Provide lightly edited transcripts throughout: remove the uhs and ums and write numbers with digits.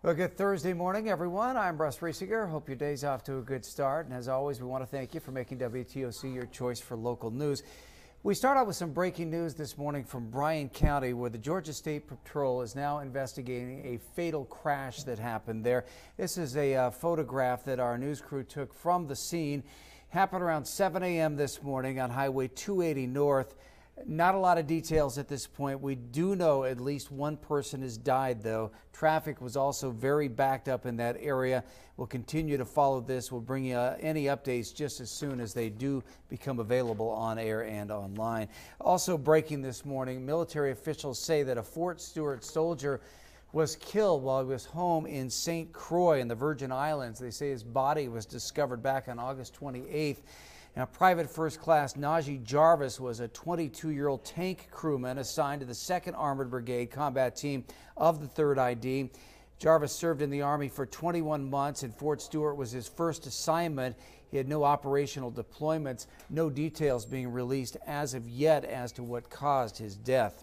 Well, good Thursday morning, everyone. I'm Russ Riesiger. Hope your day's off to a good start. And as always, we want to thank you for making WTOC your choice for local news. We start out with some breaking news this morning from Bryan County, where the Georgia State Patrol is now investigating a fatal crash that happened there. This is a photograph that our news crew took from the scene. Happened around 7 a.m. this morning on Highway 280 North. Not a lot of details at this point. We do know at least one person has died, though. Traffic was also very backed up in that area. We'll continue to follow this. We'll bring you any updates just as soon as they do become available on air and online. Also breaking this morning, military officials say that a Fort Stewart soldier was killed while he was home in St. Croix in the Virgin Islands. They say his body was discovered back on August 28th. Now, Private First Class Najee Jarvis was a 22-year-old tank crewman assigned to the 2nd Armored Brigade combat team of the 3rd ID. Jarvis served in the Army for 21 months, and Fort Stewart was his first assignment. He had no operational deployments, no details being released as of yet as to what caused his death.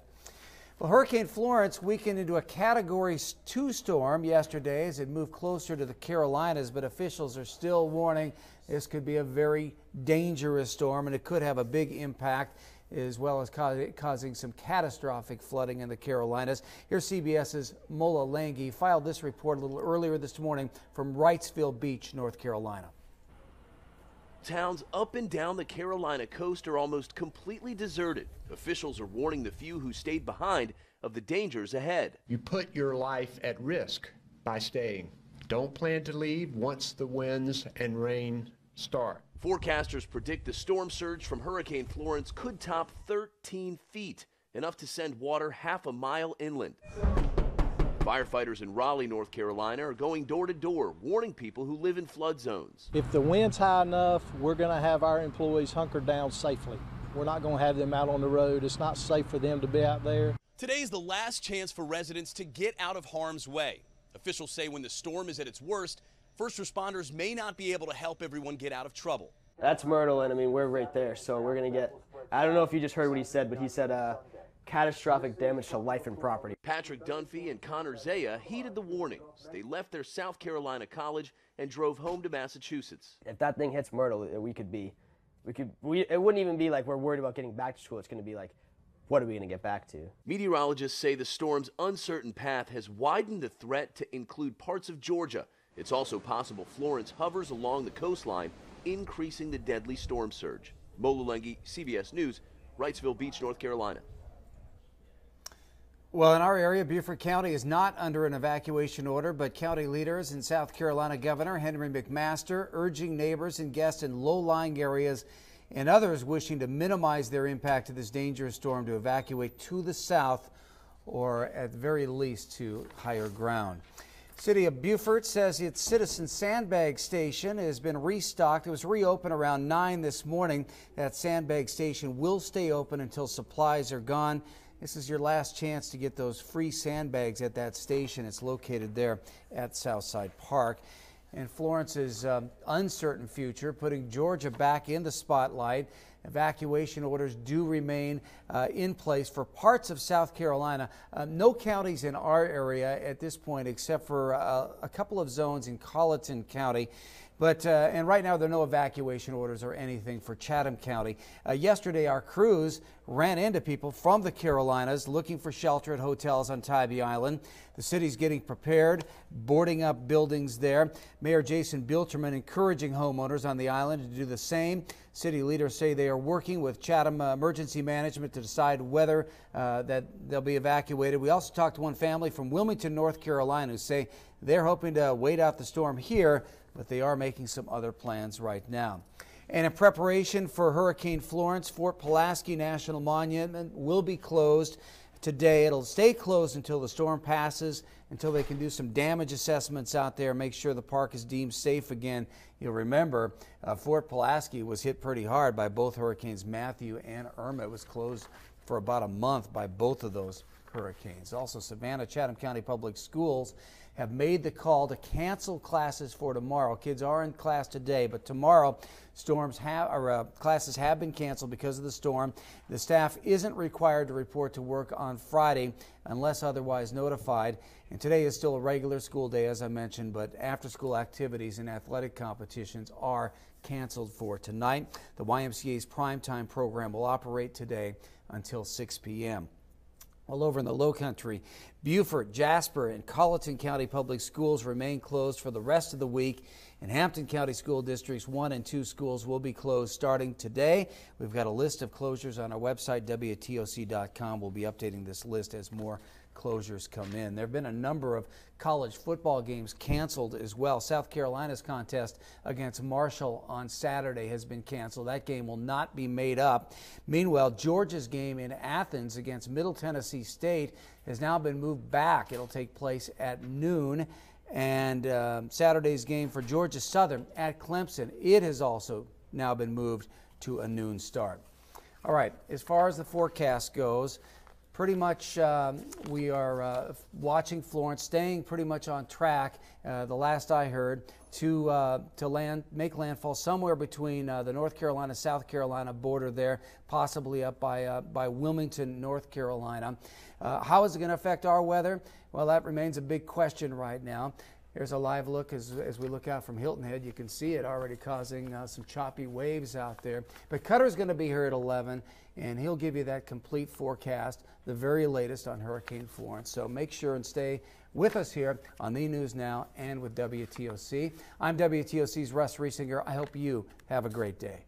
Well, Hurricane Florence weakened into a Category 2 storm yesterday as it moved closer to the Carolinas, but officials are still warning this could be a very dangerous storm and it could have a big impact as well as causing some catastrophic flooding in the Carolinas. Here's CBS's Mola Lenghi filed this report a little earlier this morning from Wrightsville Beach, North Carolina. Towns up and down the Carolina coast are almost completely deserted. Officials are warning the few who stayed behind of the dangers ahead. You put your life at risk by staying. Don't plan to leave once the winds and rain start. Forecasters predict the storm surge from Hurricane Florence could top 13 feet, enough to send water half a mile inland. Firefighters in Raleigh, North Carolina are going door to door, warning people who live in flood zones. If the wind's high enough, we're going to have our employees hunkered down safely. We're not going to have them out on the road. It's not safe for them to be out there. Today's the last chance for residents to get out of harm's way. Officials say when the storm is at its worst, first responders may not be able to help everyone get out of trouble. That's Myrtle, and I mean, we're right there, so we're going to get, I don't know if you just heard what he said, but he said catastrophic damage to life and property. Patrick Dunphy and Connor Zaya heeded the warnings. They left their South Carolina college and drove home to Massachusetts. If that thing hits Myrtle, it wouldn't even be like we're worried about getting back to school. It's going to be like, what are we going to get back to? Meteorologists say the storm's uncertain path has widened the threat to include parts of Georgia. It's also possible Florence hovers along the coastline, increasing the deadly storm surge. Mola Lenghi, CBS News, Wrightsville Beach, North Carolina. Well, in our area, Beaufort County is not under an evacuation order, but county leaders and South Carolina Governor Henry McMaster urging neighbors and guests in low-lying areas and others wishing to minimize their impact of this dangerous storm to evacuate to the south or at the very least to higher ground. City of Beaufort says its Citizen Sandbag Station has been restocked. It was reopened around 9 this morning. That sandbag station will stay open until supplies are gone. This is your last chance to get those free sandbags at that station. It's located there at Southside Park. And Florence's uncertain future, putting Georgia back in the spotlight. Evacuation orders do remain in place for parts of South Carolina. No counties in our area at this point except for a couple of zones in Colleton County. But and right now there are no evacuation orders or anything for Chatham County. Yesterday our crews ran into people from the Carolinas looking for shelter at hotels on Tybee Island. The city's getting prepared, boarding up buildings there. Mayor Jason Bilterman encouraging homeowners on the island to do the same. City leaders say they are working with Chatham Emergency Management to decide whether that they'll be evacuated. We also talked to one family from Wilmington, North Carolina, who say they're hoping to wait out the storm here, but they are making some other plans right now. And in preparation for Hurricane Florence, Fort Pulaski National Monument will be closed today. It'll stay closed until the storm passes, until they can do some damage assessments out there, make sure the park is deemed safe again. You'll remember Fort Pulaski was hit pretty hard by both hurricanes Matthew and Irma. It was closed for about a month by both of those hurricanes. Also, Savannah, Chatham County Public Schools have made the call to cancel classes for tomorrow. Kids are in class today, but tomorrow classes have been canceled because of the storm. The staff isn't required to report to work on Friday unless otherwise notified. And today is still a regular school day, as I mentioned, but after-school activities and athletic competitions are canceled for tonight. The YMCA's primetime program will operate today until 6 p.m. All over in the Lowcountry, Beaufort, Jasper, and Colleton County Public Schools remain closed for the rest of the week. In Hampton County School Districts 1 and 2 schools will be closed starting today. We've got a list of closures on our website, WTOC.com. We'll be updating this list as more closures come in. There have been a number of college football games canceled as well. South Carolina's contest against Marshall on Saturday has been canceled. That game will not be made up. Meanwhile, Georgia's game in Athens against Middle Tennessee State has now been moved back. It'll take place at noon. And Saturday's game for Georgia Southern at Clemson, it has also now been moved to a noon start. All right, as far as the forecast goes, pretty much we are watching Florence, staying pretty much on track, the last I heard, to make landfall somewhere between the North Carolina-South Carolina border there, possibly up by Wilmington, North Carolina. How is it going to affect our weather? Well, that remains a big question right now. Here's a live look as we look out from Hilton Head. You can see it already causing some choppy waves out there. But Cutter's going to be here at 11, and he'll give you that complete forecast, the very latest on Hurricane Florence. So make sure and stay with us here on the News Now and with WTOC. I'm WTOC's Russ Riesinger. I hope you have a great day.